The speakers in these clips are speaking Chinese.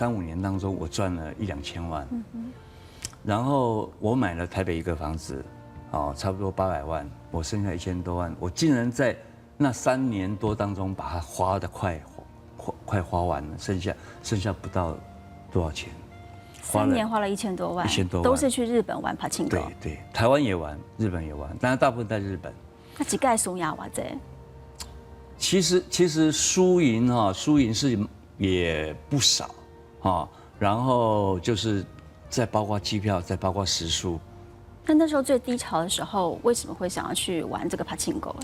3、5年当中，我赚了1、2千万。然后我买了台北一个房子，差不多800万，我剩下1000多万，我竟然在那3年多当中把它花得快花完了，剩下不到多少钱。3年花了1000多万，1000多万都是去日本玩爬青狗。对，台湾也玩，日本也玩，当然大部分在日本。那几盖输呀，哇这？其实输赢是也不少然后就是再包括机票，再包括食宿。那时候最低潮的时候，为什么会想要去玩这个爬青狗？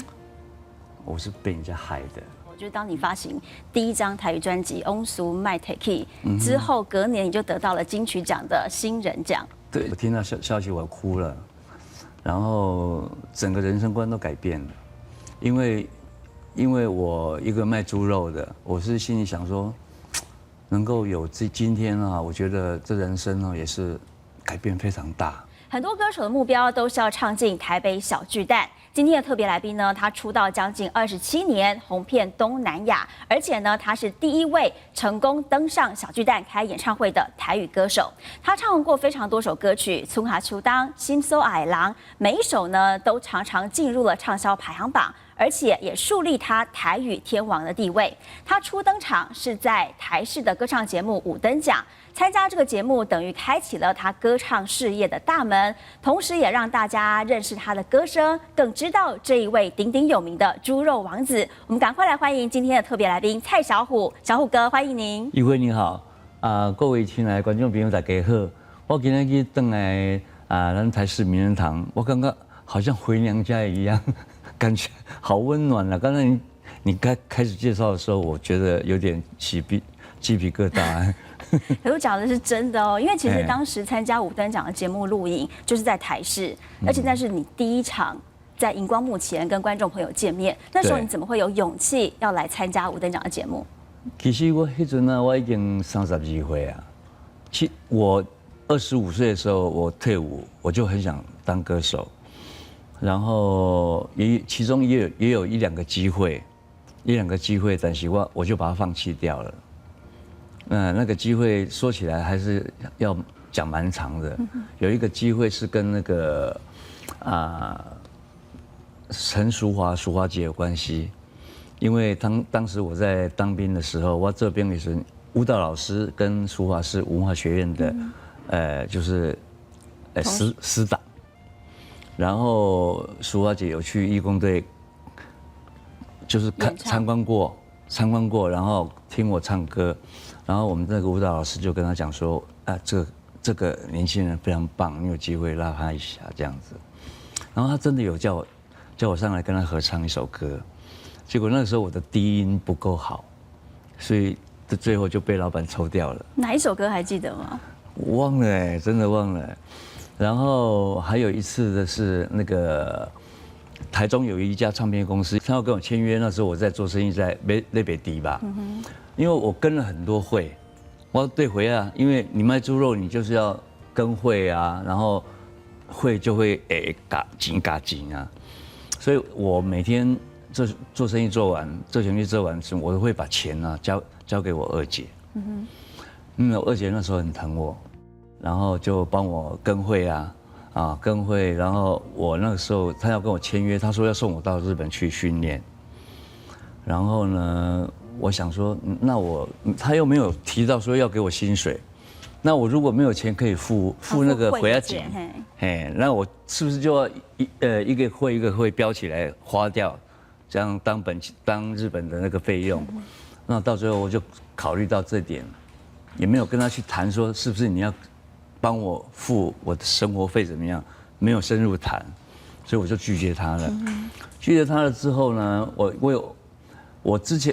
我是被人家害的。就是当你发行第1张台语专辑《翁俗麦 Take》之后，隔年你就得到了金曲奖的新人奖。对，我听到消息我哭了，然后整个人生观都改变了，因为我一个卖猪肉的，我是心里想说，能够有今天我觉得这人生也是改变非常大。很多歌手的目标都是要唱进台北小巨蛋。今天的特别来宾呢，他出道将近27年，红遍东南亚，而且呢，他是第1位成功登上小巨蛋开演唱会的台语歌手。他唱过非常多首歌曲，《村下秋当》《心所爱郎》，每一首呢都常常进入了畅销排行榜。而且也树立他台语天王的地位。他初登场是在台视的歌唱节目《五灯奖》，参加这个节目等于开启了他歌唱事业的大门，同时也让大家认识他的歌声，更知道这一位鼎鼎有名的猪肉王子。我们赶快来欢迎今天的特别来宾蔡小虎，小虎哥，欢迎您。一辉你好，各位亲爱的观众朋友大家好，我今天去登来咱台视名人堂，我感觉好像回娘家一样。感觉好温暖啊！刚才你开始介绍的时候，我觉得有点鸡皮疙瘩。可是讲的是真的哦，因为其实当时参加五灯奖的节目录影，就是在台视，而且那是你第1场在荧光幕前跟观众朋友见面。那时候你怎么会有勇气要来参加五灯奖的节目？其实我那阵我已经32岁啊。我25岁的时候我退伍，我就很想当歌手。然后其中也有1、2个机会，但是我就把它放弃掉了。那个机会说起来还是要讲蛮长的。有一个机会是跟那个陈淑华姐有关系，因为当时我在当兵的时候，我这边也是舞蹈老师跟淑华是文化学院的，就是师长。然后淑华姐有去义工队，就是参观过，然后听我唱歌，然后我们那个舞蹈老师就跟他讲说，这个年轻人非常棒，你有机会拉他一下这样子。然后他真的有叫我上来跟他合唱一首歌，结果那个时候我的低音不够好，所以最后就被老板抽掉了。哪一首歌还记得吗？我忘了真的忘了。然后还有一次的是那个台中有一家唱片公司，他要跟我签约，那时候我在做生意，在北迪吧，因为我跟了很多会，我对回因为你卖猪肉，你就是要跟会啊，然后会就会嘎紧啊，所以我每天做生意做完，做生意做完时，我都会把钱交给我二姐，我二姐那时候很疼我。然后就帮我跟会跟会，然后我那个时候他要跟我签约，他说要送我到日本去训练。然后呢，我想说，那他又没有提到说要给我薪水，那我如果没有钱可以付那个回来钱，那我是不是就要一个会标起来花掉，这样当日本的那个费用？那到最后我就考虑到这点，也没有跟他去谈说是不是你要帮我付我的生活费怎么样？没有深入谈，所以我就拒绝他了。拒绝他了之后呢，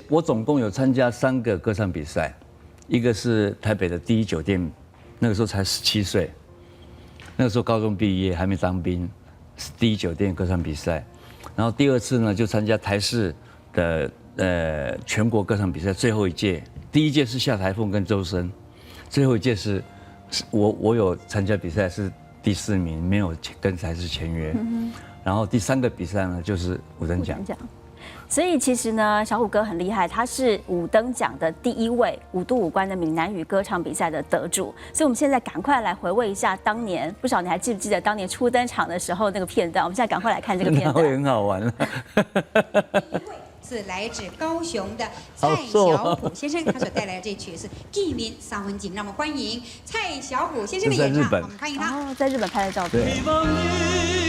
我总共有参加3个歌唱比赛，一个是台北的第一酒店，那个时候才17岁，那个时候高中毕业还没当兵，是第一酒店歌唱比赛。然后第2次呢就参加台视的全国歌唱比赛最后一届，第1届是夏台凤跟周深，最后一届是。我有参加比赛是第4名，没有跟台视签约。然后第3个比赛呢就是五灯奖。所以其实呢，小虎哥很厉害，他是五灯奖的第一位五度五关的闽南语歌唱比赛的得主。所以我们现在赶快来回味一下当年，不晓得你还记不记得当年初登场的时候那个片段？我们现在赶快来看这个片那会段。很好玩了。是来自高雄的蔡小虎先生，他所带来的这曲是《纪念三分情》，让我们欢迎蔡小虎先生的演唱，我们欢迎他。哦，在日本拍的照片。对。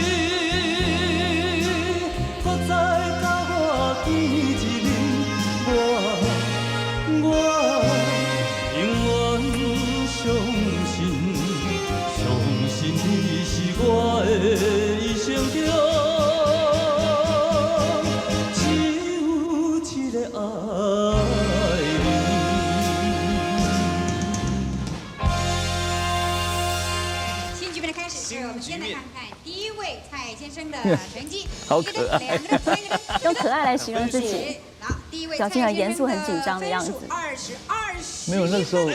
新局面的开始，我们先来看看第一位蔡先生的成绩，好可爱，用可爱来形容自己。好，第一位表情很严肃、很紧张的样子。没有，那时候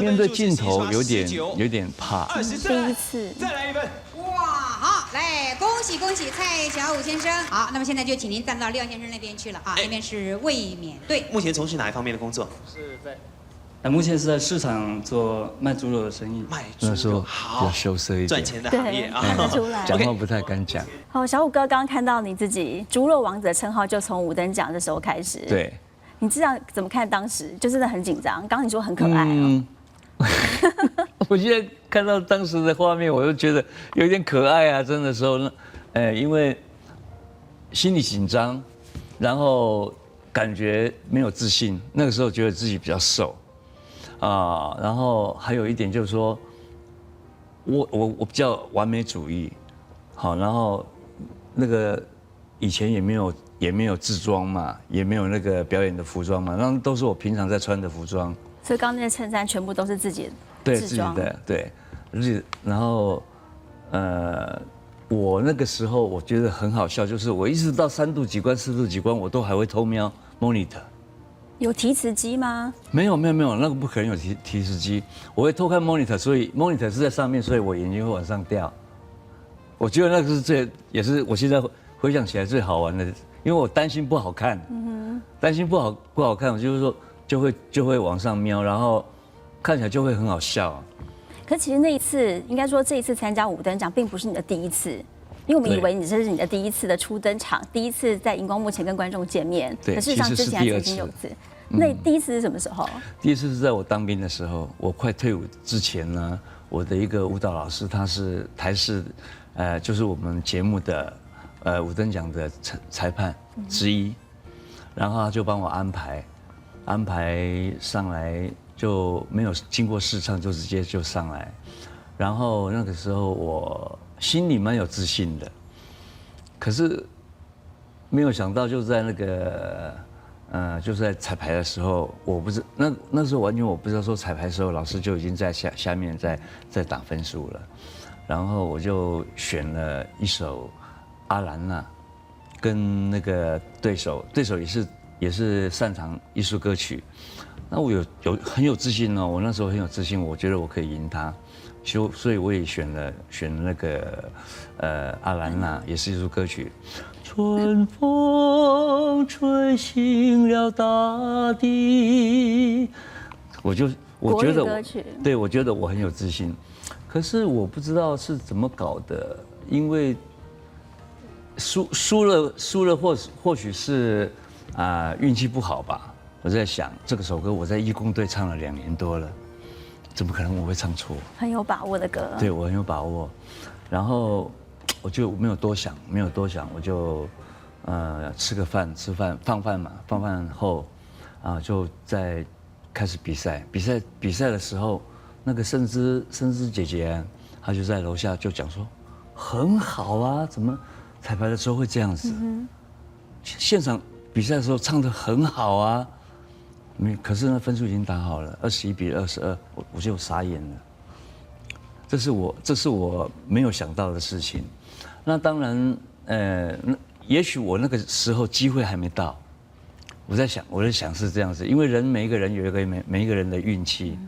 面对镜头有点怕。第一次。再来一份。哇，好，来恭喜蔡小虎先生。好，那么现在就请您站到廖先生那边去了啊，那边是卫冕队。目前从事哪一方面的工作？是在，目前是在市场做卖猪肉的生意。卖猪那时候肉，比较羞涩一点，赚钱的行业啊，看得出来。讲话不太敢讲。好，小虎哥刚刚看到你自己猪肉王子的称号，就从五灯奖的时候开始。对。你知道怎么看当时？就真的很紧张。刚刚你说很可爱哦。我现在看到当时的画面，我就觉得有点可爱啊！真的时候呢，因为心里紧张，然后感觉没有自信。那个时候觉得自己比较瘦啊，然后还有一点就是说，我比较完美主义，好，然后那个以前也没有制装嘛，也没有那个表演的服装嘛，那都是我平常在穿的服装。所以刚刚那些衬衫全部都是自己对自己的，对，然后我那个时候我觉得很好笑，就是我一直到3度几关、4度几关，我都还会偷瞄 monitor。有提词机吗？没有，那个不可能有提词机，我会偷看 monitor， 所以 monitor 是在上面，所以我眼睛会往上掉。我觉得那个是也是我现在回想起来最好玩的，因为我担心不好看，担心不好看，我就是说就会往上瞄，然后看起来就会很好笑。可其实那一次，应该说这一次参加五灯奖，并不是你的第一次，因为我们以为这是你的第一次的初登场，第一次在荧光幕前跟观众见面。对，可事实上之前曾经有一次。那第一次是什么时候？第一次是在我当兵的时候，我快退伍之前呢，我的一个舞蹈老师，他是台视，就是我们节目的五灯奖的裁判之一，然后他就帮我安排上来。就没有经过试唱就直接就上来，然后那个时候我心里蛮有自信的，可是没有想到就在那个就是在彩排的时候，我不是那时候完全我不知道说彩排的时候老师就已经在下面在打分数了，然后我就选了一首阿兰娜，跟那个对手也是擅长艺术歌曲。那我很有自信哦，我那时候很有自信，我觉得我可以赢他，所以我也选了那个阿兰娜，也是一首歌曲。春风吹醒了大地，我觉得对，我觉得我很有自信，可是我不知道是怎么搞的，因为输了或许是运气不好吧。我在想这首歌我在义工队唱了2年多了，怎么可能我会唱错？很有把握的歌。对，我很有把握，然后我就没有多想，我就吃饭放饭嘛，放饭后就在开始比赛。比赛的时候，那个盛之姐姐她就在楼下就讲说，很好啊，怎么彩排的时候会这样子？现场比赛的时候唱得很好啊。可是呢，分数已经打好了，21比22，我就傻眼了。这是我没有想到的事情。那当然，也许我那个时候机会还没到。我在想是这样子，因为每一个人有每一个人的运气。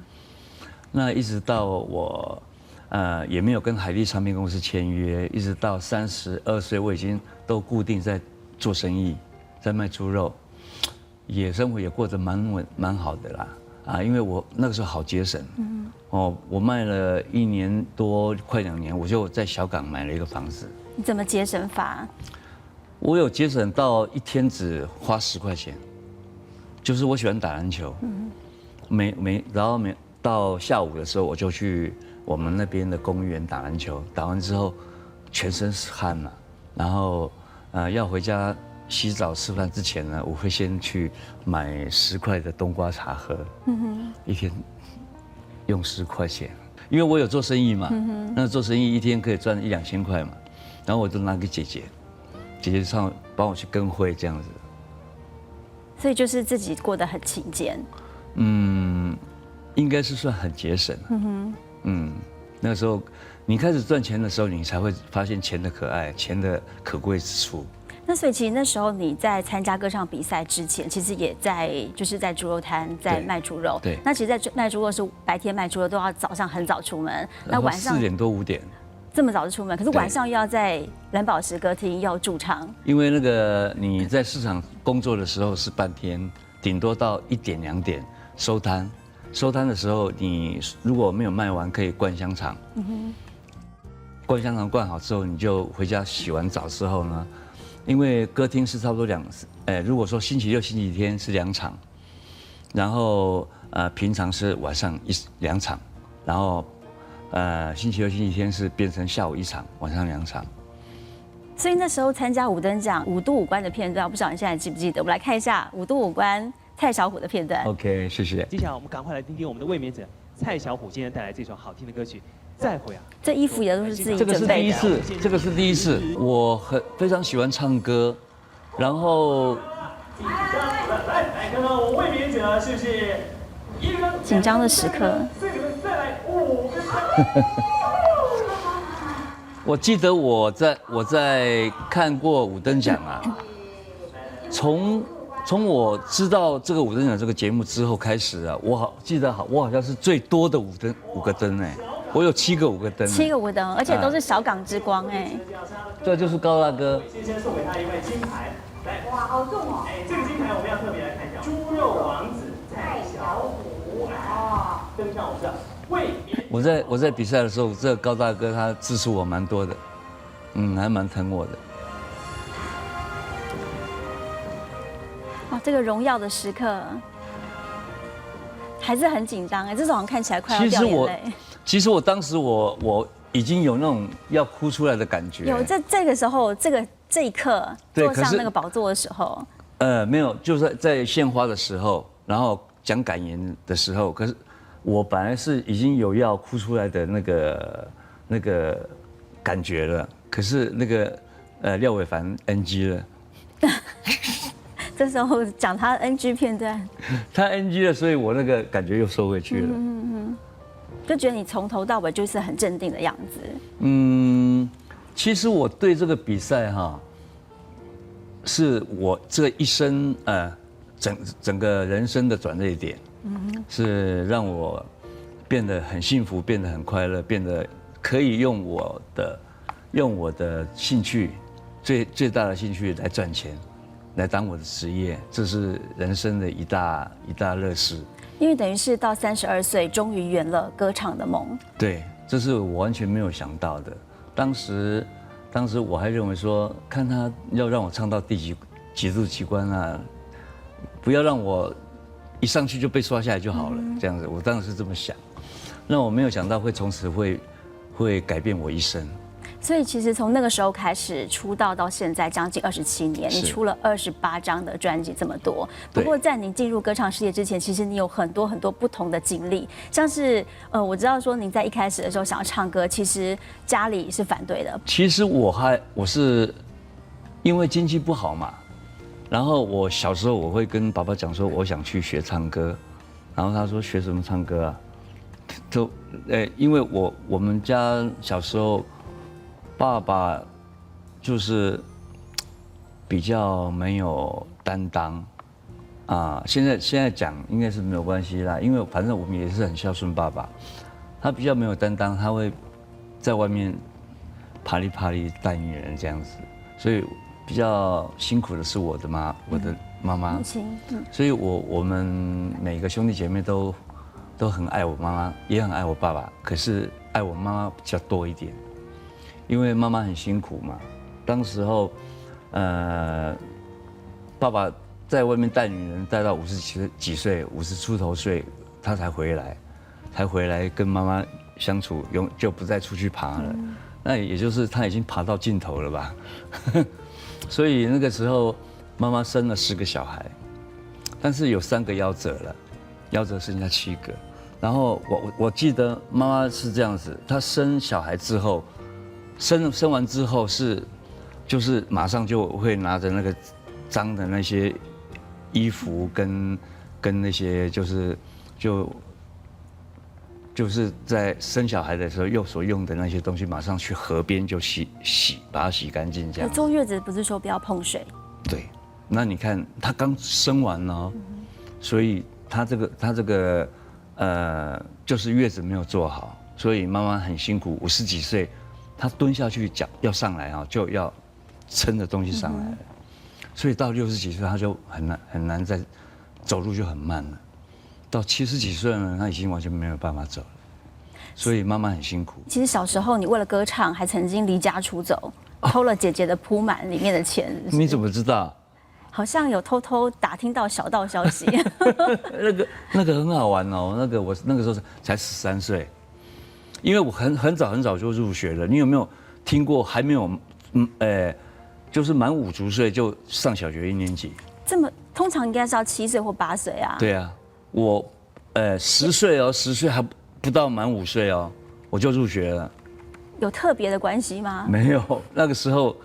那一直到我也没有跟海力唱片公司签约，一直到32岁，我已经都固定在做生意，在卖猪肉，也生活也过得蛮好的啦。啊，因为我那个时候好节省，哦，我卖了1年多，快2年，我就在小港买了一个房子。你怎么节省法？我有节省到1天只花10块钱，就是我喜欢打篮球，然后到下午的时候我就去我们那边的公园打篮球，打完之后全身是汗嘛，然后要回家洗澡吃饭之前呢，我会先去买10块的冬瓜茶喝，一天用10块钱，因为我有做生意嘛，那做生意1天可以赚1、2千块嘛，然后我就拿给姐姐上帮我去跟会这样子，所以就是自己过得很勤俭。应该是算很节省。那时候你开始赚钱的时候，你才会发现钱的可爱，钱的可贵之处。那所以其实那时候你在参加歌唱比赛之前，其实也就是在猪肉摊在卖猪肉。对。那其实，在卖猪肉是白天卖猪肉都要早上很早出门，那晚上4点多5点。这么早就出门，可是晚上又要在蓝宝石歌厅要驻唱。因为那个你在市场工作的时候是半天，顶多到1点2点收摊。收摊的时候，你如果没有卖完，可以灌香肠。灌香肠灌好之后，你就回家洗完澡之后呢，因为歌厅是差不多如果说星期六、星期天是2场，然后平常是晚上2场，然后星期六、星期天是变成下午1场，晚上2场。所以那时候参加5等奖5度5关的片段，不知道你现在记不记得？我们来看一下5度5关蔡小虎的片段。OK， 谢谢。接下来我们赶快来听听我们的卫冕者蔡小虎今天带来这首好听的歌曲《再会》啊。这衣服也都是自己这个是准备的。第一次，这个是第一次。我非常喜欢唱歌，然后来，看看我卫冕者是不是1个紧张的时刻。再来5个。我记得我在看过5等奖啊，从我知道这个5等奖这个节目之后开始啊，我好像是最多的5个灯哎，我有7个5个灯，7个5灯，而且都是小港之光哎。这就是高大哥。先生送给他一块金牌，来，哇，好重哦！哎，这个金牌我们要特别来看一下，猪肉王子蔡小虎啊，登上我们的卫冕。我在比赛的时候，这个高大哥他支持我蛮多的，还蛮疼我的。哇，这个荣耀的时刻，还是很紧张哎，这种好像看起来快要掉眼泪。其实我当时我已经有那种要哭出来的感觉。有这个时候，这一刻坐上那个宝座的时候，没有，就是在献花的时候，然后讲感言的时候，可是我本来是已经有要哭出来的那个感觉了，可是那个廖伟凡 NG 了。这时候讲他 NG 片段，他 NG 了，所以我那个感觉又收回去了。就觉得你从头到尾就是很镇定的样子。其实我对这个比赛哈，是我这一生整个人生的转捩点，是让我变得很幸福，变得很快乐，变得可以用我的兴趣，最大的兴趣来赚钱，来当我的职业，这是人生的一大乐事。因为等于是到32岁，终于圆了歌唱的梦。对，这是我完全没有想到的。当时我还认为说，看他要让我唱到第几度几关啊，不要让我一上去就被刷下来就好了，这样子，我当时是这么想。那我没有想到会从此会改变我一生。所以其实从那个时候开始出道到现在将近27年，你出了28张的专辑，这么多。不过在你进入歌唱事业之前，其实你有很多不同的经历，像是我知道说您在一开始的时候想要唱歌，其实家里是反对的。其实我是因为经济不好嘛，然后我小时候我会跟爸爸讲说我想去学唱歌，然后他说学什么唱歌啊？因为我们家小时候。爸爸就是比较没有担当啊，现在讲应该是没有关系啦，因为反正我们也是很孝顺爸爸，他比较没有担当，他会在外面啪哩啪哩带女人这样子，所以比较辛苦的是我的妈妈母，亲，所以我们每个兄弟姐妹都很爱我妈妈，也很爱我爸爸，可是爱我妈妈比较多一点，因为妈妈很辛苦嘛。当时候，爸爸在外面带女人带到50几岁，50出头岁，他才回来跟妈妈相处，就不再出去爬了。那也就是他已经爬到尽头了吧。所以那个时候，妈妈生了10个小孩，但是有3个夭折了，夭折剩下7个。然后我记得妈妈是这样子，她生小孩之后，生完之后就是马上就会拿着那个脏的那些衣服跟那些就是在生小孩的时候所用的那些东西，马上去河边就洗，把它洗干净这样。坐月子不是说不要碰水？对，那你看她刚生完哦，所以她这个就是月子没有做好，所以妈妈很辛苦，50几岁，她蹲下去要上来啊，就要撑着东西上来了，所以到60几岁她就很难再走路就很慢了，到70几岁呢，她已经完全没有办法走了，所以妈妈很辛苦。其实小时候你为了歌唱，还曾经离家出走，偷了姐姐的铺满里面的钱。你怎么知道？好像有偷偷打听到小道消息。那个很好玩哦，我那个时候才13岁，因为我很早就入学了。你有没有听过还没有就是满5足岁就上小学1年级？这么通常应该是要7岁或8岁啊。对啊，我10岁哦，10岁还不到满5岁哦，我就入学了。有特别的关系吗？没有，那个时候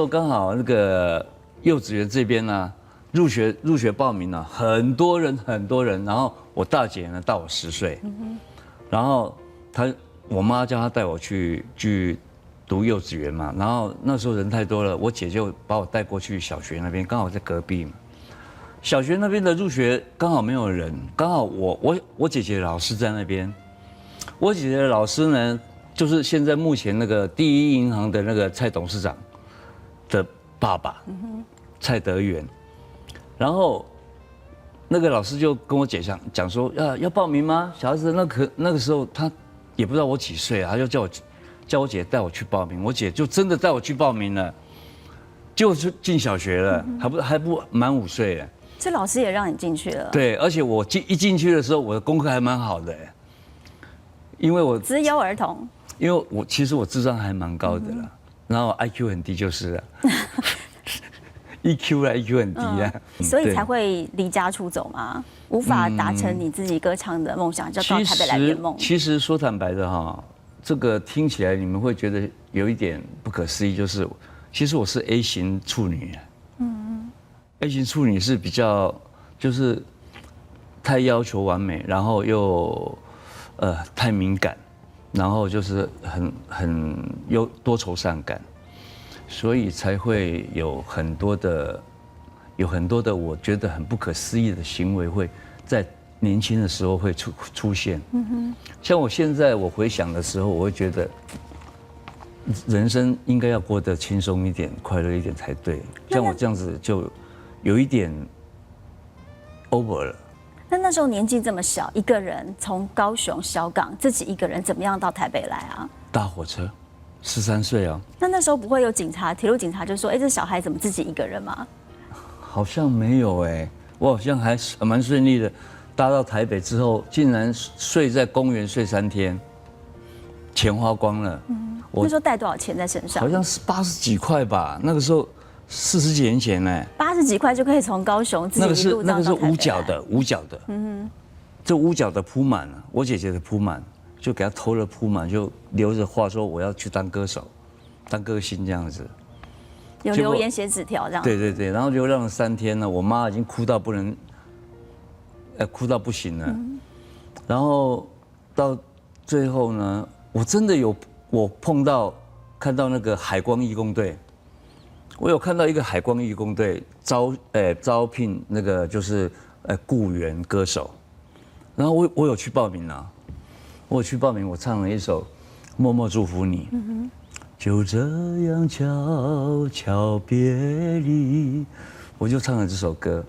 刚好那个幼稚园这边呢，入学报名了，很多人，然后我大姐呢大我10岁，然后我妈叫她带我去读幼稚园嘛，然后那时候人太多了，我姐就把我带过去小学那边，刚好在隔壁嘛。小学那边的入学刚好没有人，刚好我姐姐的老师在那边，我姐姐的老师呢，就是现在目前那个第一银行的那个蔡董事长的爸爸，蔡德元。然后那个老师就跟我姐讲说，要报名吗？小孩子那个时候他也不知道我几岁啊，他就叫我姐带我去报名，我姐就真的带我去报名了，就进小学了，还不满5岁哎。这老师也让你进去了？对，而且我一进去的时候，我的功课还蛮好的，因为我资优儿童。因为其实我智商还蛮高的啦，然后 IQ 很低就是了，EQ 啦 EQ 很低啊，所以才会离家出走吗？无法达成你自己歌唱的梦想，就到台北来圆梦。其实说坦白的哈，这个听起来你们会觉得有一点不可思议，就是其实我是 A 型处女，A 型处女是比较就是太要求完美，然后又太敏感。然后就是很有多愁善感，所以才会有很多的我觉得很不可思议的行为会在年轻的时候会出现。像我现在我回想的时候，我会觉得人生应该要过得轻松一点、快乐一点才对。像我这样子就有一点 over 了。那时候年纪这么小，一个人从高雄小港自己一个人怎么样到台北来啊？搭火车，13岁啊。那时候不会有警察、铁路警察就说：“这小孩怎么自己一个人吗？”好像没有我好像还蛮顺利的，搭到台北之后，竟然睡在公园睡3天，钱花光了。那时候带多少钱在身上？好像是80几块吧，那个时候40几年前80几块就可以从高雄自己一路到台北来。那个是五角的，这5角的铺满了，我姐姐的铺满，就给她偷了铺满，就留着话说我要去当歌手，当歌星这样子。有留言写纸条这样。对，然后流浪了3天了，我妈已经哭到不行了。然后到最后呢，我真的我看到那个海光义工队。我有看到一个海光义工队招聘那个就是雇员歌手，然后我有去报名啊，我唱了一首《默默祝福你》，就这样悄悄别离，我就唱了这首歌。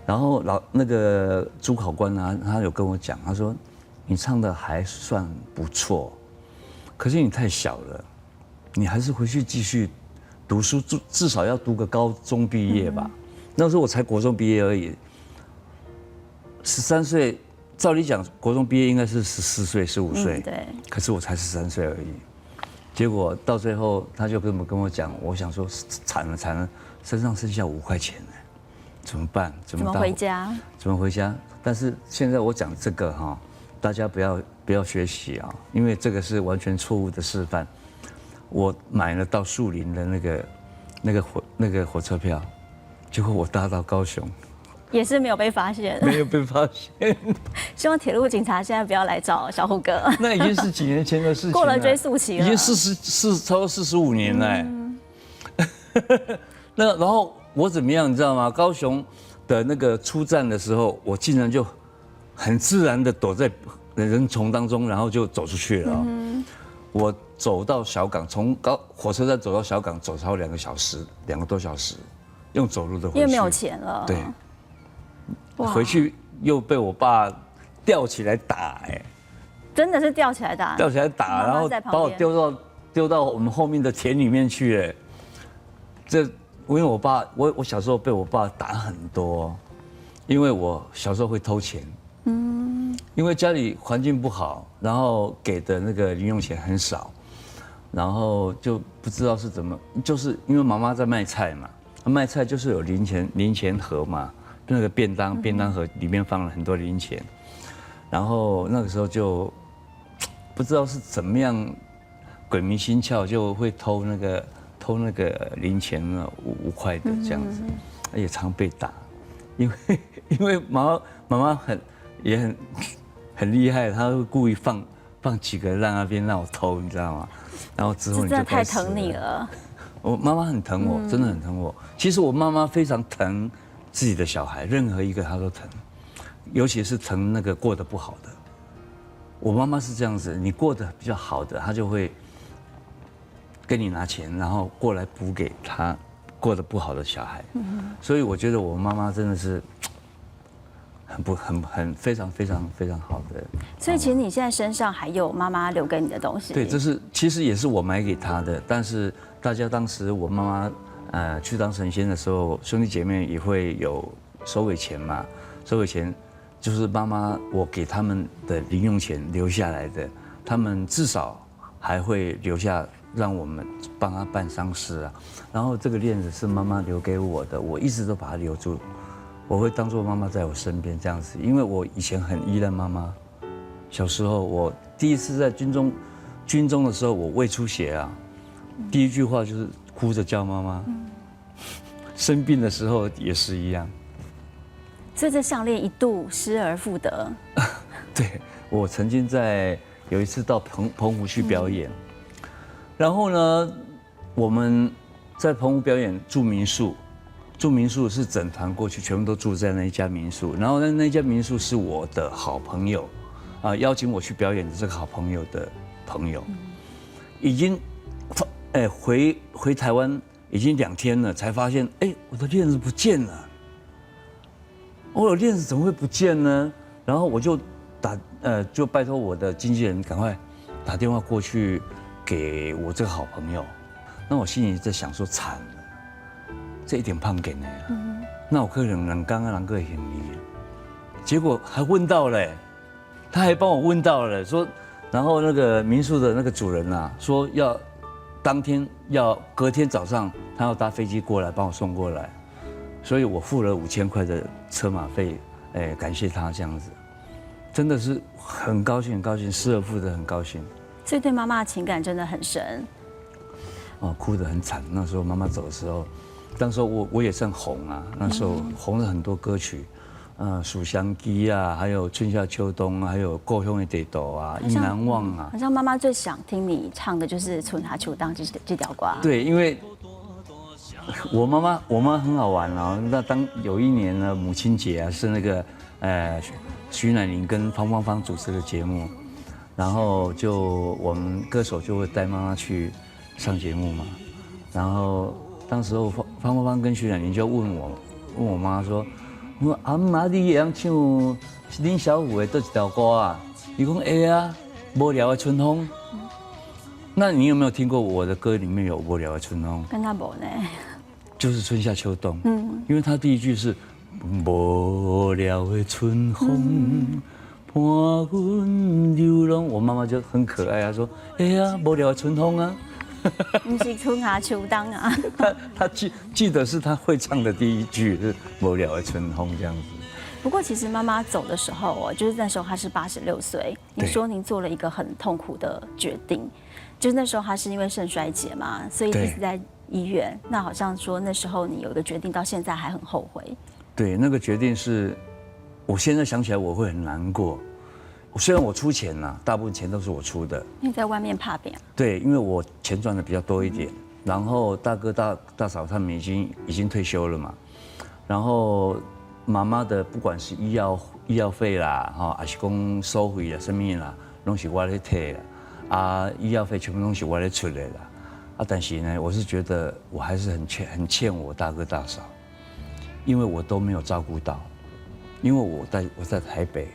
然后那个主考官啊，他有跟我讲，他说你唱的还算不错，可是你太小了，你还是回去继续读书，至少要读个高中毕业吧。那时候我才国中毕业而已，13岁，照理讲国中毕业应该是14岁、15岁，对。可是我才13岁而已。结果到最后，他就跟我讲，我想说惨了，身上剩下5块钱呢，怎么办？怎么回家？怎么回家？但是现在我讲这个哈，大家不要学习啊，因为这个是完全错误的示范。我买了到树林的那个火车票，结果我搭到高雄，也是没有被发现，没有被发现。希望铁路警察现在不要来找小虎哥。那已经是几年前的事情了，过了追溯期了，已经超过45年了。那然后我怎么样，你知道吗？高雄的那个出站的时候，我竟然就很自然的躲在人丛当中，然后就走出去了。我走到小港，从火车站走到小港，走超2个多小时，用走路的回去。因为没有钱了。对。回去又被我爸吊起来打，真的是吊起来打，然后把我丢到我们后面的田里面去，因为我小时候被我爸打很多，因为我小时候会偷钱，因为家里环境不好，然后给的那个零用钱很少，然后就不知道是怎么，就是因为妈妈在卖菜嘛，卖菜就是有零钱盒嘛。那个便当盒里面放了很多零钱，然后那个时候就不知道是怎么样鬼迷心窍，就会偷那个零钱5块的这样子，也常被打，因为妈妈很厉害，她会故意放几个在那边让我偷，你知道吗？然后之后你就真的太疼你了。我妈妈很疼我，真的很疼我。其实我妈妈非常疼自己的小孩，任何一个她都疼，尤其是疼那个过得不好的。我妈妈是这样子，你过得比较好的，她就会跟你拿钱，然后过来补给她过得不好的小孩。所以我觉得我妈妈真的是非常好的。所以其实你现在身上还有妈妈留给你的东西。对，其实也是我买给她的，但是大家当时我妈妈。去当神仙的时候，兄弟姐妹也会有收尾钱嘛。收尾钱就是妈妈我给他们的零用钱留下来的，他们至少还会留下让我们帮他办丧事啊。然后这个链子是妈妈留给我的，我一直都把它留住，我会当做妈妈在我身边这样子。因为我以前很依赖妈妈，小时候我第一次在军中的时候，我胃出血啊，第一句话就是哭着叫妈妈。生病的时候也是一样，所以这项链一度失而复得。对，我曾经有一次到澎湖去表演，然后呢，我们在澎湖表演住民宿是整团过去，全部都住在那一家民宿，然后那家民宿是我的好朋友，邀请我去表演的这个好朋友的朋友，已经，回台湾。已经2天了，才发现，我的链子不见了。我的链子怎么会不见呢？然后我就就拜托我的经纪人赶快打电话过去给我这个好朋友。那我心里在想说，惨了，这一点胖给呢，那我可能刚刚能够行李，结果还问到了，他还帮我问到了，说，然后那个民宿的那个主人啊，说隔天早上他要搭飞机过来帮我送过来，所以我付了5000块的车马费，感谢他这样子，真的是很高兴，失而复得，很高兴。所以对妈妈的情感真的很深。哭得很惨。那时候妈妈走的时候，当时候我也算红啊，那时候红了很多歌曲。蜀香鸡啊，还有春夏秋冬啊，还有故乡的地图啊，意难忘啊。好像妈妈最想听你唱的就是春夏秋冬这条歌。对，因为我妈很好玩哦。那当有一年呢，母亲节啊，是那个徐乃麟跟方芳主持的节目，然后就我们歌手就会带妈妈去上节目嘛，然后当时候方芳跟徐乃麟就问我妈说，我说阿妈你会晓唱林小虎的倒一条歌啊？伊讲会啊，无聊的春风。那你有没有听过我的歌里面有无聊的春风？跟他无呢，就是春夏秋冬。因为他第一句是无聊的春风。伴阮流浪，我妈妈就很可爱，她说：“哎呀，无聊的春风啊。”不是春夏秋冬啊。她记得是她会唱的第一句是无聊的春风这样子。不过其实妈妈走的时候，就是那时候她是86岁。你说您做了一个很痛苦的决定，就是那时候她是因为肾衰竭嘛，所以一直在医院。那好像说那时候你有一个决定，到现在还很后悔。对，那个决定是。我现在想起来我会很难过，虽然我出钱呐，大部分钱都是我出的。因为在外面怕扁。对，因为我钱赚的比较多一点，然后大哥大嫂他们已经退休了嘛，然后妈妈的不管是医药费啦，哈，还是讲收费啦、什么啦，拢是我在摕啦，啊，医药费全部拢是我在出的啦，啊，但是呢，我是觉得我还是很欠我大哥大嫂，因为我都没有照顾到。因为我在台北，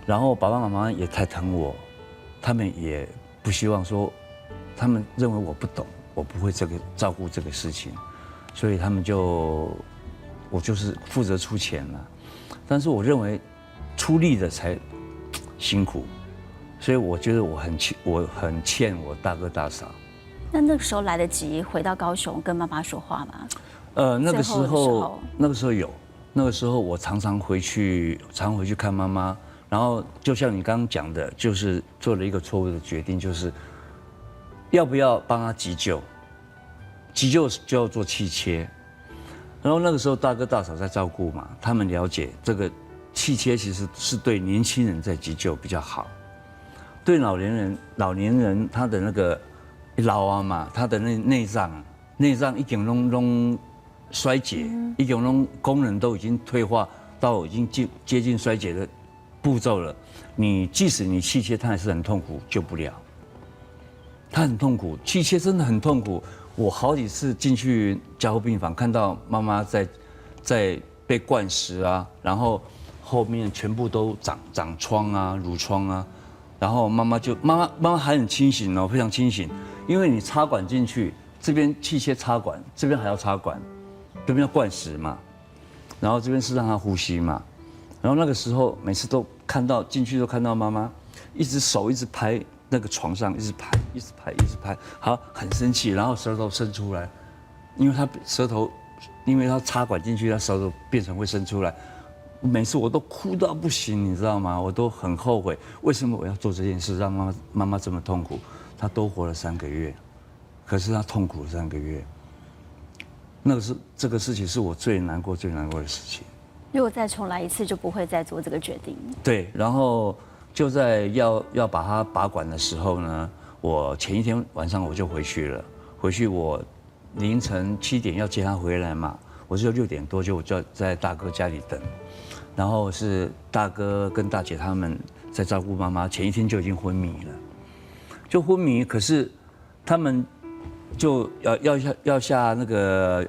然后爸爸妈妈也太疼我，他们也不希望说，他们认为我不懂，我不会照顾这个事情，所以他们我就是负责出钱了，但是我认为出力的才辛苦，所以我觉得我很欠我大哥大嫂。那个时候来得及回到高雄跟妈妈说话吗？那个时候有。那个时候我常回去看妈妈，然后就像你刚刚讲的，就是做了一个错误的决定，就是要不要帮她急救？急救就要做气切，然后那个时候大哥大嫂在照顾嘛，他们了解这个气切其实是对年轻人在急救比较好，对老年人他的那个老啊嘛，他的内脏已经拢衰竭，一种功能都已经退化到已经接近衰竭的步骤了。即使你气切，它还是很痛苦，救不了。它很痛苦，气切真的很痛苦。我好几次进去加护病房，看到妈妈在被灌食啊，然后后面全部都长疮啊、褥疮啊，然后妈妈还很清醒哦，非常清醒，因为你插管进去，这边气切插管，这边还要插管。这边要灌食嘛，然后这边是让他呼吸嘛，然后那个时候每次都进去都看到妈妈手一直拍那个床上，一直拍，好很生气，然后舌头伸出来，因为他插管进去，他舌头变成会伸出来，每次我都哭到不行，你知道吗？我都很后悔，为什么我要做这件事，让妈妈这么痛苦？她多活了3个月，可是她痛苦了3个月。这个事情是我最难过的事情。如果再重来一次，就不会再做这个决定。对，然后就在要把它拔管的时候呢，我前一天晚上我就回去了。回去我凌晨7点要接他回来嘛，我就6点多我就在大哥家里等，然后是大哥跟大姐他们在照顾妈妈，前一天就已经昏迷了，可是他们。就要下那个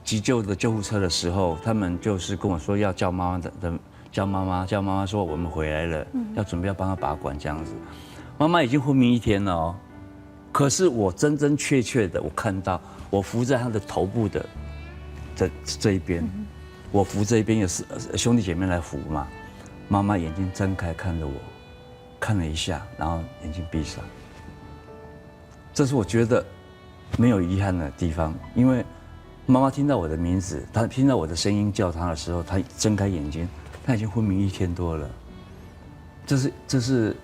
急救的救护车的时候，他们就是跟我说要叫妈妈说我们回来了，要准备要帮她拔管这样子。妈妈已经昏迷1天了哦，可是我真真切切的我看到我扶在她的头部的这一边，我扶这一边有兄弟姐妹来扶嘛，妈妈眼睛睁开看着我，看了一下，然后眼睛闭上。这是我觉得没有遗憾的地方，因为妈妈听到我的名字，她听到我的声音叫她的时候，她睁开眼睛，她已经昏迷1天多了。这是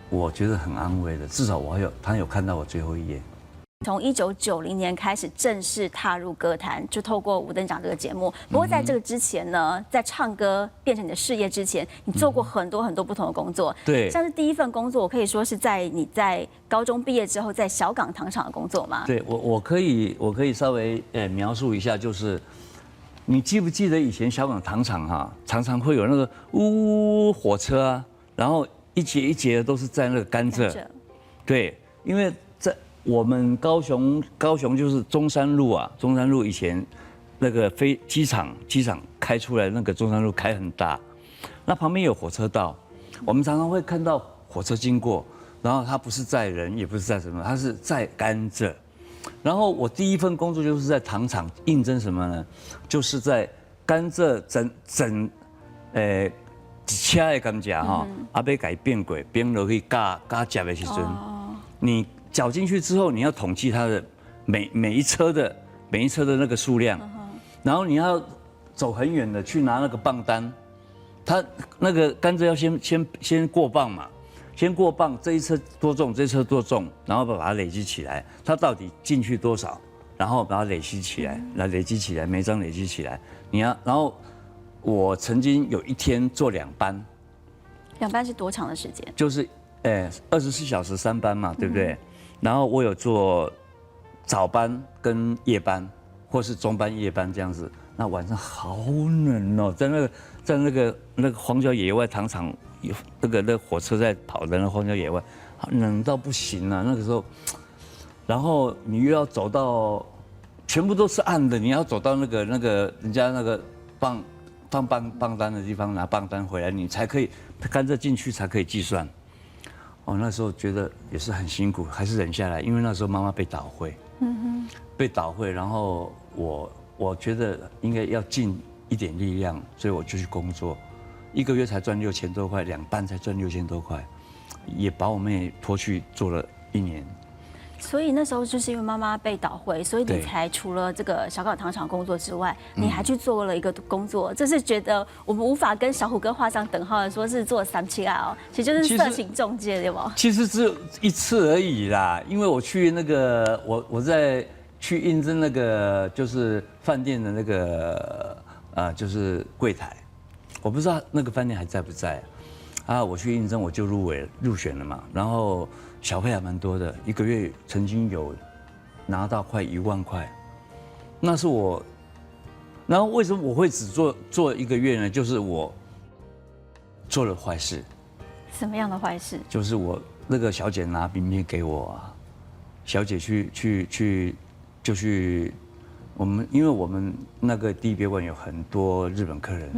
我觉得很安慰的，至少她有看到我最后一眼。从1990年开始正式踏入歌坛，就透过五等奖这个节目。不过在这个之前呢，在唱歌变成你的事业之前，你做过很多不同的工作。对，像是第一份工作，我可以说是你在高中毕业之后，在小港糖厂的工作吗？对，我可以稍微描述一下，就是你记不记得以前小港糖厂哈，常常会有那个火车啊，然后一节一节的都是在那个甘蔗。对，因为我们高雄就是中山路啊，中山路以前那个机场开出来那个中山路开很大，那旁边有火车道，我们常常会看到火车经过，然后它不是载人，也不是载什么，它是载甘蔗。然后我第一份工作就是在糖厂应征什么呢？就是在甘蔗车的甘蔗哈，要改变轨变落去加食的时阵，你搅进去之后，你要统计它的每一车的那个数量，然后你要走很远的去拿那个磅单，它那个甘蔗要先过磅嘛，先过磅，这一车多重，这一车多重，然后把它累积起来，它到底进去多少，然后把它累积起来，每张累积起来，然后我曾经有一天做2班，2班是多长的时间？就是24小时3班嘛，对不对？然后我有做早班跟夜班，或是中班夜班这样子。那晚上好冷哦，在那个荒郊野外糖厂，那个火车在跑的那荒郊野外，冷到不行啊。那个时候，然后你又要走到全部都是暗的，你要走到那个人家那个放磅单的地方拿磅单回来，你才可以甘蔗进去才可以计算。哦，那时候觉得也是很辛苦，还是忍下来，因为那时候妈妈被倒会，被倒会，然后我觉得应该要尽一点力量，所以我就去工作，1个月才赚6000多块，2班才赚6000多块，也把我妹拖去做了1年。所以那时候就是因为妈妈被倒会，所以你才除了这个小港糖厂工作之外，你还去做了一个工作，这是觉得我们无法跟小虎哥画上等号的，说是做3七哦，其实就是色情中介，对吗？其实只有1次而已啦，因为我去那个我在去应征那个就是饭店的那个就是柜台，我不知道那个饭店还在不在啊？我去应征我就入选了嘛，然后小费还蛮多的，1个月曾经有拿到快1万块，那是我。然后为什么我会只做1个月呢？就是我做了坏事。什么样的坏事？就是我那个小姐拿名片给我啊，小姐就去因为我们那个第一别馆有很多日本客人，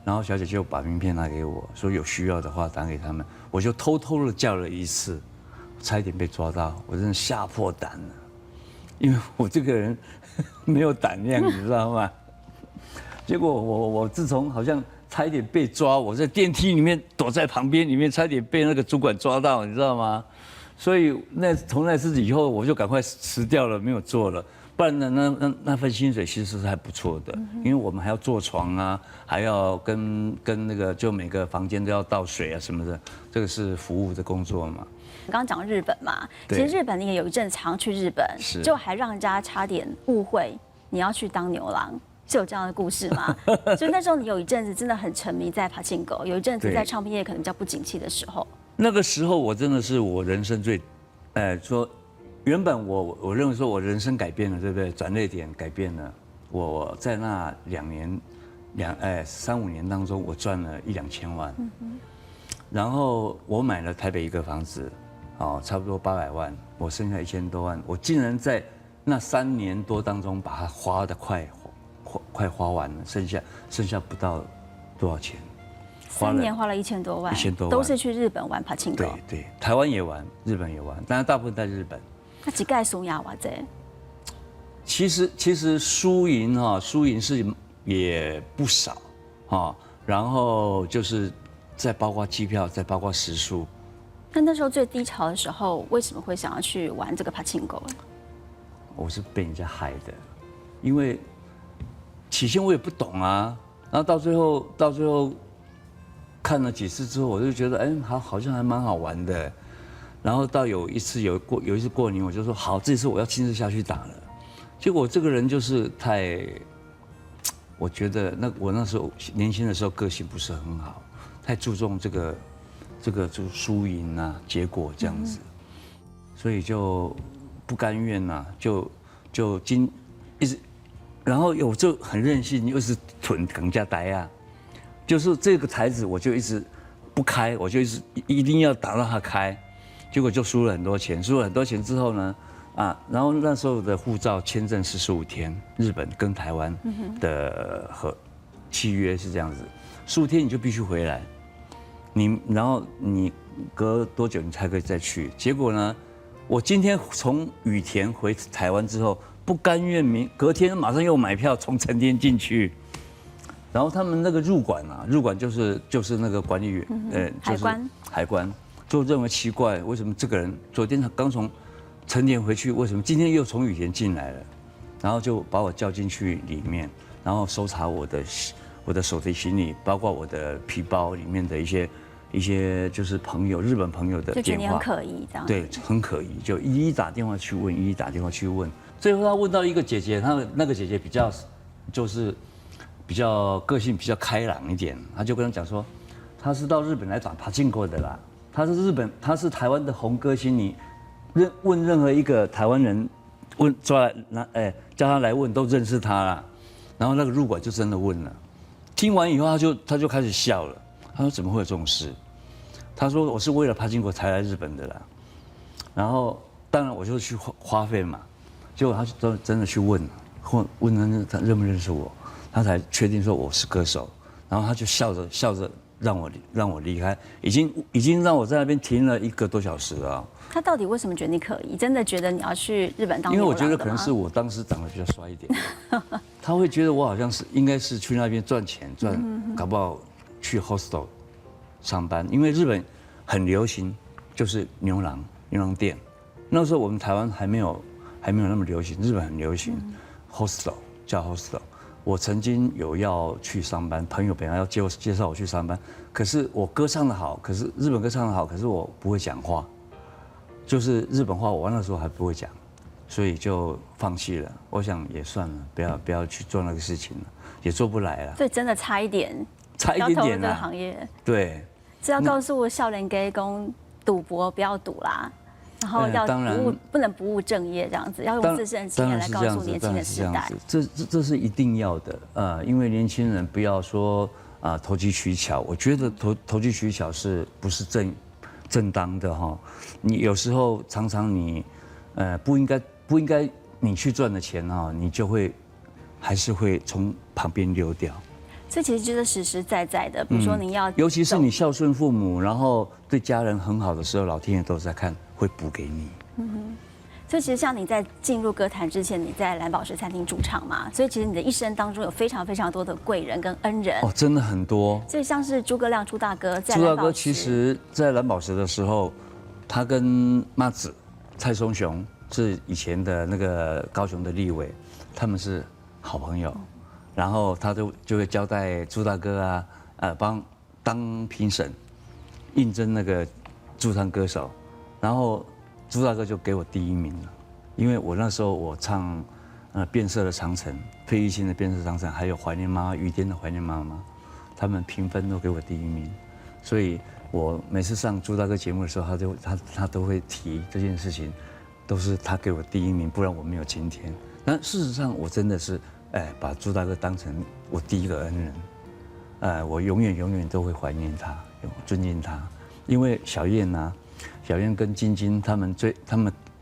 然后小姐就把名片拿给我，说有需要的话打给他们，我就偷偷的叫了1次。差一点被抓到，我真的吓破胆了，因为我这个人没有胆量，你知道吗？结果我自从好像差一点被抓，我在电梯里面躲在旁边里面，差点被那个主管抓到，你知道吗？所以从那次以后，我就赶快辞掉了，没有做了。不然呢，那份薪水其实是还不错的，因为我们还要坐床啊，还要跟那个就每个房间都要倒水啊什么的，这个是服务的工作嘛。刚刚讲日本嘛，其实日本你也有一阵常去日本，就还让人家差点误会你要去当牛郎，是有这样的故事吗？所以那时候你有一阵子真的很沉迷在爬进狗，有一阵子在唱片业可能比较不景气的时候。那个时候我真的是我人生最，说原本我认为说我人生改变了，对不对？转捩点改变了，我在那3、5年当中，我赚了1、2千万，然后我买了台北一个房子。差不多800万，我剩下1000多万，我竟然在那3年多当中把它花得快花完了，剩下不到多少钱？3年花了1000多万，1000多万都是去日本玩爬青狗。对，台湾也玩，日本也玩，当然大部分在日本。那几盖输呀，哇这？其实输赢是也不少然后就是再包括机票，再包括食宿。那时候最低潮的时候，为什么会想要去玩这个爬青狗？我是被人家害的，因为起先我也不懂啊，然后到最后看了几次之后，我就觉得好像还蛮好玩的。然后到有一次过年，我就说好，这次我要亲自下去打了。结果这个人就是我觉得我那时候年轻的时候个性不是很好，太注重这个就输赢啊，结果这样子，所以就不甘愿呐，就一直，然后我就很任性，又是囤更加呆啊，就是这个台子我就一直不开，我就一定要打到它开，结果就输了很多钱，输了很多钱之后呢，啊，然后那时候的护照签证45天，日本跟台湾的契约是这样子，15天你就必须回来，然后你隔多久你才可以再去？结果呢，我今天从羽田回台湾之后，不甘愿隔天马上又买票从成田进去，然后他们那个入馆就是那个管理员，就是海关，就认为奇怪，为什么这个人昨天刚从成田回去，为什么今天又从羽田进来了？然后就把我叫进去里面，然后搜查我的手提行李，包括我的皮包里面的一些就是日本朋友的电话，就觉得你很可疑这样。对，很可疑，就一一打电话去问，最后他问到一个姐姐，她那个姐姐比较个性比较开朗一点，他就跟他讲说，他是到日本来打爬进过的啦，他是台湾的红歌星，你问任何一个台湾人叫他来问都认识他啦，然后那个入馆就真的问了，听完以后他就开始笑了，他说怎么会有这种事？他说我是为了爬进国才来日本的啦，然后当然我就去花费嘛，结果他就真的去问他认不认识我，他才确定说我是歌手，然后他就笑着让我离开，已经让我在那边停了1个多小时了。他到底为什么觉得你可疑？真的觉得你要去日本当流浪的吗？因为我觉得可能是我当时长得比较帅一点，他会觉得我好像应该是去那边赚钱搞不好去 hostel 上班，因为日本很流行就是牛郎店，那时候我们台湾还没有那么流行，日本很流行 hostel 叫 hostel。我曾经有要去上班，朋友本来要介绍我去上班，可是我歌唱得好，可是日本歌唱得好，可是我不会讲话，就是日本话我那时候还不会讲，所以就放弃了。我想也算了，不要去做那个事情了，也做不来了。所以真的差一点点要投入这个行业。对，是要告诉少年家公赌博不要赌啦。然后要不能不务正业这样子，要用自身的经验来告诉年轻的时代。这是一定要的，因为年轻人不要说投机取巧，我觉得投机取巧是不是正当的哈？你有时候常常你不应该你去赚的钱哈，你就还是会从旁边溜掉。这其实就是实实在在的，比如说你要，尤其是你孝顺父母，然后对家人很好的时候，老天爷都在看，会补给你。所以其实像你在进入歌坛之前，你在蓝宝石餐厅驻唱嘛，所以其实你的一生当中有非常非常多的贵人跟恩人。哦，真的很多。所以像是诸葛亮朱大哥，朱大哥其实在蓝宝石的时候，他跟妈子蔡松雄是以前的那个高雄的立委，他们是好朋友。然后他就会交代朱大哥当评审，应征那个驻唱歌手，然后朱大哥就给我第1名了，因为我那时候我唱变色的长城，费玉清的变色长城，还有怀念妈妈于天的怀念妈妈，他们评分都给我第1名，所以我每次上朱大哥节目的时候，他都会提这件事情，都是他给我第1名，不然我没有今天。但事实上我真的是。把朱大哥当成我第1个恩人，我永远都会怀念他，尊敬他。因为小燕跟晶晶他们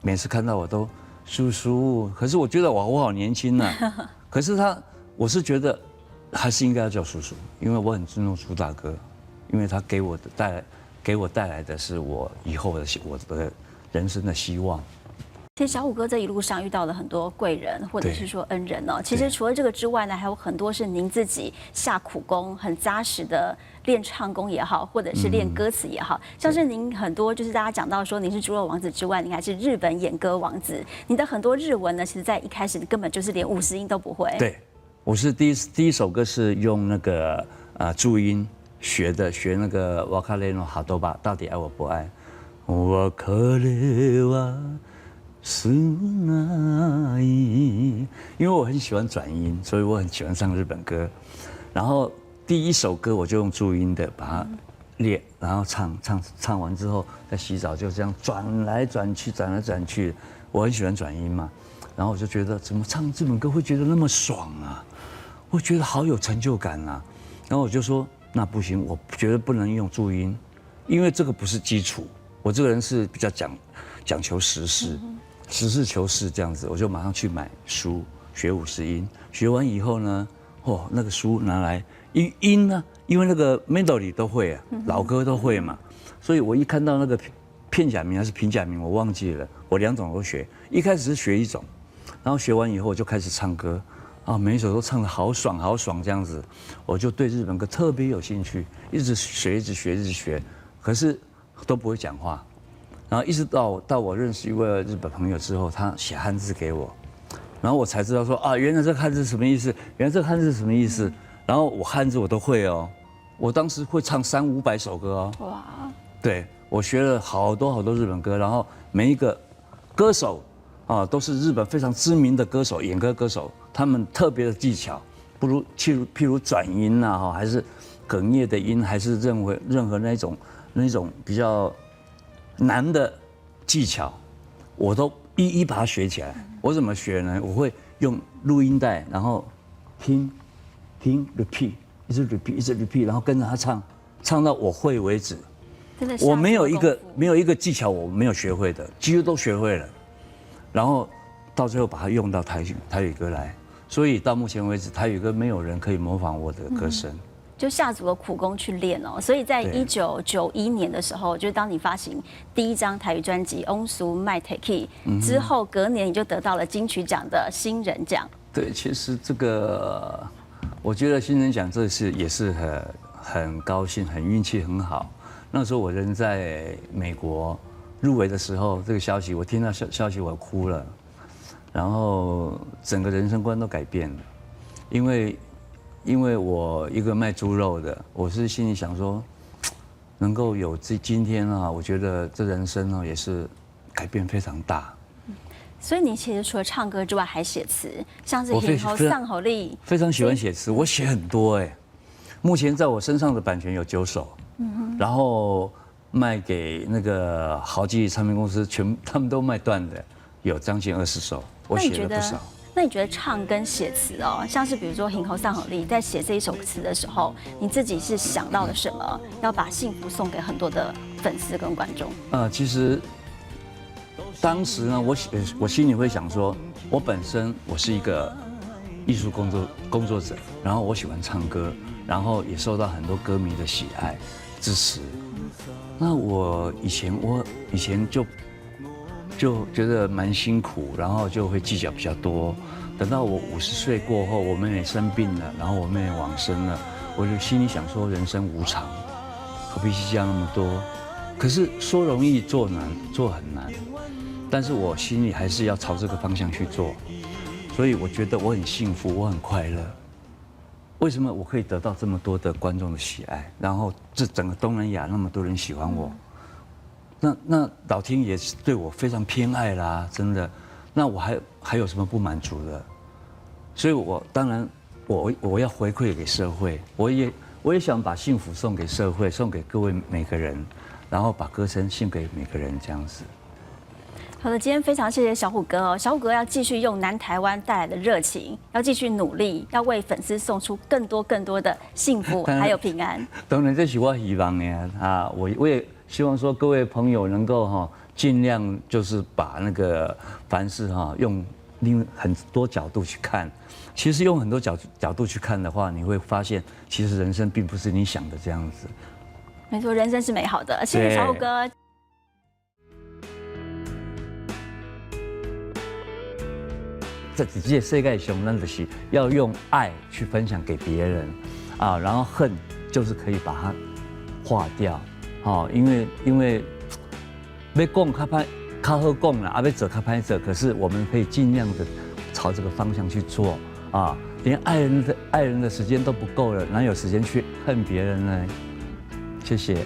每次看到我都叔叔，可是我觉得我好年轻啊，可是我是觉得还是应该要叫叔叔，因为我很尊重朱大哥，因为他给我带来的是我以后我的人生的希望。其实小虎哥这一路上遇到了很多贵人，或者是说恩人哦。其实除了这个之外呢，还有很多是您自己下苦功、很扎实的练唱功也好，或者是练歌词也好。像是您很多就是大家讲到说您是猪肉王子之外，您还是日本演歌王子。你的很多日文呢，其实在一开始根本就是连50音都不会。对，我是第一首歌是用那个注音学那个瓦卡雷诺哈多巴，到底爱我不爱？瓦卡雷瓦。是那因为我很喜欢转音，所以我很喜欢唱日本歌。然后第1首歌我就用注音的把它练，然后唱完之后，在洗澡就这样转来转去。我很喜欢转音嘛，然后我就觉得怎么唱日本歌会觉得那么爽啊，我觉得好有成就感啊。然后我就说那不行，我觉得不能用注音，因为这个不是基础。我这个人是比较讲求实事。实事求是这样子，我就马上去买书学50音。学完以后呢，那个书拿来音呢，因为那个 melody 都会啊，老歌都会嘛，所以我一看到那个片假名还是平假名，我忘记了，我2种都学。一开始是学1种，然后学完以后我就开始唱歌，每一首都唱得好爽好爽这样子，我就对日本歌特别有兴趣，一直学一直学，可是都不会讲话。然后一直到我认识一位日本朋友之后，他写汉字给我，然后我才知道说原来这个汉字是什么意思，原来这个汉字是什么意思。然后我汉字我都会哦，我当时会唱300-500首歌哦。哇！对，我学了好多日本歌，然后每一个歌手都是日本非常知名的歌手，演歌歌手，他们特别的技巧，譬如转音啊，还是哽咽的音，还是任何那种比较难的技巧，我都一一把它学起来。我怎么学呢？我会用录音带，然后听 repeat， 一直 repeat， 然后跟着他唱到我会为止。我没有一个技巧我没有学会的，几乎都学会了。然后到最后把它用到台语歌来，所以到目前为止台语歌没有人可以模仿我的歌声。就下足了苦功去练哦，所以在1991年的时候，就是当你发行第1张台语专辑《翁苏麦 Take》之后，隔年你就得到了金曲奖的新人奖。对，其实这个我觉得新人奖也是很高兴，很运气很好。那时候我人在美国入围的时候，这个消息我听到消息我哭了，然后整个人生观都改变了，因为我一个卖猪肉的，我是心里想说，能够有今天啊，我觉得这人生呢也是改变非常大。所以你其实除了唱歌之外，还写词，像是《hinho》《上好利》，非常喜欢写词，我写很多哎。目前在我身上的版权有9首，然后卖给那个豪记唱片公司，他们都卖断的，有将近20首，我写了不少。那你觉得唱跟写词哦，像是比如说《hinho》《上好利》，在写这一首词的时候，你自己是想到了什么？要把幸福送给很多的粉丝跟观众？其实当时呢，我心里会想说，我本身我是一个艺术工作者，然后我喜欢唱歌，然后也受到很多歌迷的喜爱支持。那我以前就觉得蛮辛苦，然后就会计较比较多。等到我50岁过后，我妹妹生病了，然后我妹妹往生了，我就心里想说，人生无常，何必计较那么多？可是说容易做难，做很难。但是我心里还是要朝这个方向去做，所以我觉得我很幸福，我很快乐。为什么我可以得到这么多的观众的喜爱？然后这整个东南亚那么多人喜欢我，那老天爷是对我非常偏爱啦，真的。那我还有什么不满足的？所以我当然我要回馈给社会，我也想把幸福送给社会，送给各位每个人，然后把歌声献给每个人这样子。好的，今天非常谢谢小虎哥哦，小虎哥要继续用南台湾带来的热情，要继续努力，要为粉丝送出更多的幸福还有平安。当然这是我希望的啊，我也希望说各位朋友能够尽量就是把那个凡事用很多角度去看。其实用很多角度去看的话，你会发现其实人生并不是你想的这样子。没错，人生是美好的。谢谢小虎哥。在这个世界上，咱就是要用爱去分享给别人啊，然后恨就是可以把它化掉，因为要讲较好讲啦，要做较歹做，可是我们可以尽量的朝这个方向去做啊，连爱人的时间都不够了，哪有时间去恨别人呢？谢谢。